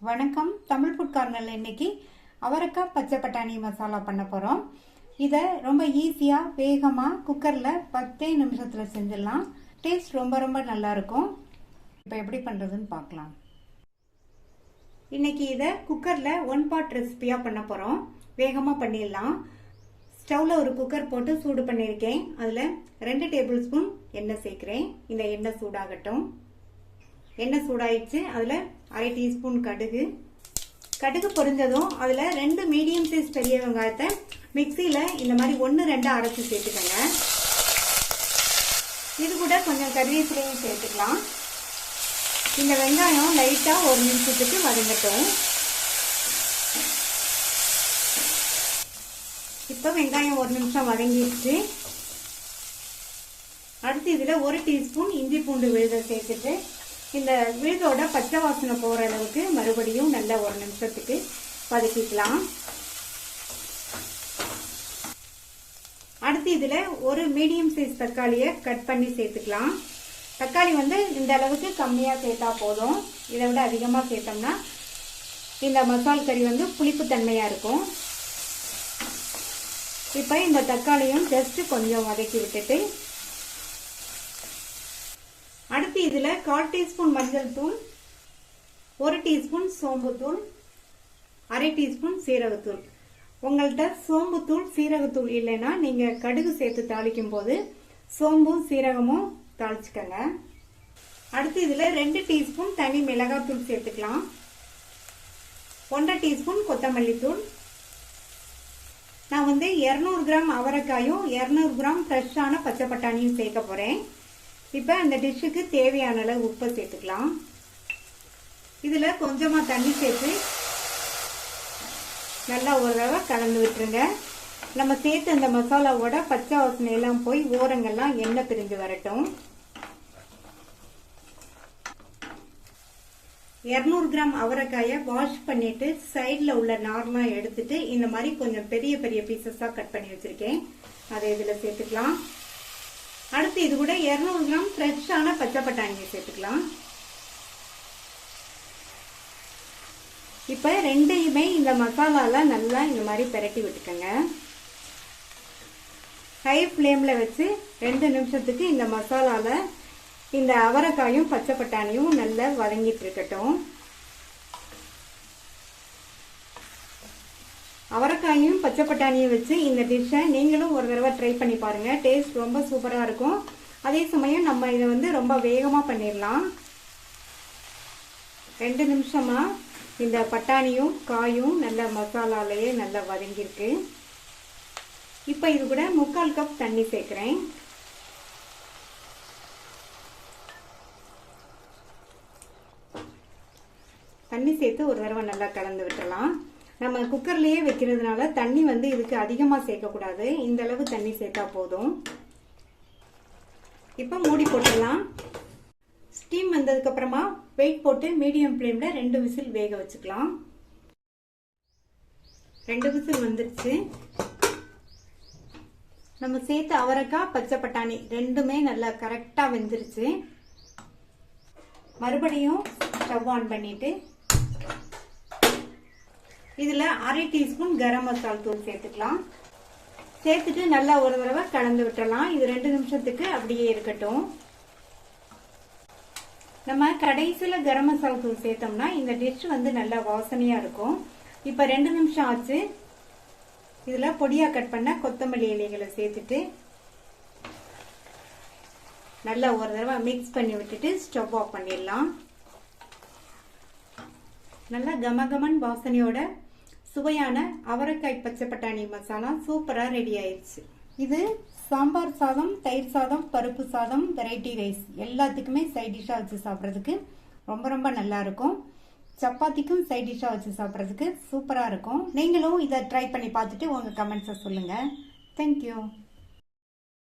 வணக்கம். தமிழ் ஃபுட் கார்னர்ல இன்னைக்கு அவரக்காய் பச்சை பட்டாணி மசாலா பண்ண போறோம். இதை ரொம்ப ஈஸியா வேகமா குக்கர்ல 10 நிமிஷத்துல செஞ்சிடலாம். டேஸ்ட் ரொம்ப நல்லா இருக்கும். இப்போ எப்படி பண்றதுன்னு பார்க்கலாம். இன்னைக்கு இதை குக்கர்ல 1 பாட் ரெசிபியா பண்ண போறோம். வேகமா பண்ணிடலாம். ஸ்டவ்ல ஒரு குக்கர் போட்டு சூடு பண்ணியிருக்கேன். அதுல 2 டேபிள் ஸ்பூன் எண்ணெய் சேர்க்கிறேன். இந்த எண்ணெய் சூடாகட்டும். எண்ணெய் சூடாயிடுச்சு. அதுல 1/2 டீஸ்பூன் கடுகு பொரிஞ்சதும் அதுல 2 மீடியம் சைஸ் பெரிய வெங்காயத்தை மிக்சியில இந்த மாதிரி 1-2 அரைச்சு சேர்த்துக்கங்க. இது கூட கொஞ்சம் கறிவேப்பிலையும் சேர்த்துக்கலாம். இந்த வெங்காயம் லைட்டா 1 நிமிஷத்துக்கு வதங்கட்டும். இப்ப வெங்காயம் 1 நிமிஷம் வதங்கிடுச்சு. அடுத்து இதுல 1 டீஸ்பூன் இஞ்சி பூண்டு விழுதை சேர்த்துட்டு இந்த விழுதோட பச்சை வாசனை போற அளவுக்கு மறுபடியும் நல்ல 1 நிமிஷத்துக்கு வதக்கிக்கலாம். அடுத்து இதுல ஒரு மீடியம் சைஸ் தக்காளியை கட் பண்ணி சேர்த்துக்கலாம். தக்காளி இந்த அளவுக்கு கம்மியா சேர்த்தா போதும். இதை விட அதிகமா சேர்த்தோம்னா இந்த மசால் கறி புளிப்பு தன்மையா இருக்கும். இப்ப இந்த தக்காளியும் ஜஸ்ட் கொஞ்சம் வதக்கி விட்டுட்டு அடுத்து இதுல 1/4 டீஸ்பூன் மஞ்சள் தூள், 1 டீஸ்பூன் சோம்பு தூள், 1/2 டீஸ்பூன் சீரகத்தூள். உங்கள்கிட்ட சோம்பு தூள் சீரகத்தூள் இல்லைன்னா நீங்க கடுகு சேர்த்து தாளிக்கும் போது சோம்பும் சீரகமும் தாளிச்சுக்கங்க. அடுத்து இதுல 2 டீஸ்பூன் தனி மிளகாய் தூள் சேர்த்துக்கலாம். 1/2 டீஸ்பூன் கொத்தமல்லி தூள். நான் 200 கிராம் அவரைக்காயும் 200 கிராம் ஃப்ரெஷ்ஷான பச்சை பட்டாணியும் சேர்க்க போறேன். இப்ப அந்த டிஷ்ஷுக்கு தேவையான அளவு உப்பு சேர்த்துக்கலாம். இதுல கொஞ்சமா தண்ணி சேர்த்து நல்லா ஒரு தடவை கலந்து விட்டுருங்க. நம்ம சேர்த்து அந்த மசாலாவோட பச்சை வாசனை எல்லாம் போய் ஓரங்கள்லாம் எண்ணெய் பிரிஞ்சு வரட்டும். 200 கிராம் அவரைக்காயை வாஷ் பண்ணிட்டு சைட்ல உள்ள நார்லாம் எடுத்துட்டு இந்த மாதிரி கொஞ்சம் பெரிய பெரிய பீசஸா கட் பண்ணி வச்சிருக்கேன். அதை இதுல சேர்த்துக்கலாம். அடுத்து இது கூட 200 கிராம் ஃப்ரெஷ்ஷான பச்சை பட்டாணியை சேர்த்துக்கலாம். இப்ப ரெண்டையுமே இந்த மசாலால நல்லா இந்த மாதிரி பிரட்டி விட்டுக்கங்க. ஹை ஃப்ளேம்ல வச்சு 2 நிமிஷத்துக்கு இந்த மசாலால இந்த அவரைக்காயும் பச்சை பட்டாணியும் நல்லா வதங்கிட்டு இருக்கட்டும். அவரைக்காயும் பச்சை பட்டாணியும் வச்சு இந்த டிஷ்ஷை நீங்களும் ஒரு தடவை ட்ரை பண்ணி பாருங்க. டேஸ்ட் ரொம்ப சூப்பரா இருக்கும். அதே சமயம் நம்ம இதை ரொம்ப வேகமா பண்ணிடலாம். 2 நிமிஷமா இந்த பட்டாணியும் காயும் நல்ல மசாலாலேயே நல்லா வதங்கிருக்கு. இப்ப இது கூட 3/4 கப் தண்ணி சேர்க்கிறேன். தண்ணி சேர்த்து ஒரு தடவை நல்லா கலந்து விட்டுறலாம். நம்ம குக்கர்லயே வைக்கிறதுனால தண்ணி இதுக்கு அதிகமா சேர்க்க கூடாது. இந்த அளவு தண்ணி சேர்த்தா போதும். இப்ப மூடி போட்டுடலாம். ஸ்டீம் வந்ததுக்கு அப்புறமா வெயிட் போட்டு மீடியம் ஃப்ளேம்ல 2 விசில் வேக வச்சுக்கலாம். 2 விசில் வந்துருச்சு. நம்ம சேர்த்த அவரைக்காய் பச்சை பட்டாணி ரெண்டுமே நல்லா கரெக்டா வெந்துருச்சு. மறுபடியும் ஸ்டவ் ஆன் பண்ணிட்டு இதுல 1/2 டீஸ்பூன் கரம் மசாலா தூள் சேர்த்துக்கலாம். சேர்த்துட்டு நல்லா ஒரு தடவை கலந்து விட்டுறலாம். இது 2 நிமிஷத்துக்கு அப்படியே இருக்கட்டும். நம்ம கடைசியில கரம் மசாலா தூள் சேர்த்தோம்னா இந்த டிஷ் நல்லா வாசனையா இருக்கும். இப்ப 2 நிமிஷம் ஆச்சு. இதுல பொடியா கட் பண்ண கொத்தமல்லி இலைகளை சேர்த்துட்டு நல்லா ஒரு தடவை மிக்ஸ் பண்ணி விட்டுட்டு ஸ்டவ் ஆஃப் பண்ணிடலாம். நல்லா கமகமன் வாசனையோட சுவையான அவரைக்காய் பச்சை பட்டாணி மசாலா சூப்பரா ரெடி ஆயிடுச்சு. இது சாம்பார் சாதம், தயிர் சாதம், பருப்பு சாதம், வெரைட்டி ரைஸ் எல்லாத்துக்குமே சைட் டிஷ்ஷா வச்சு சாப்பிட்றதுக்கு ரொம்ப நல்லா இருக்கும். சப்பாத்திக்கும் சைட் டிஷ்ஷா வச்சு சாப்பிட்றதுக்கு சூப்பரா இருக்கும். நீங்களும் இதை ட்ரை பண்ணி பார்த்துட்டு உங்க கமெண்ட்ஸை சொல்லுங்க. தேங்க்யூ.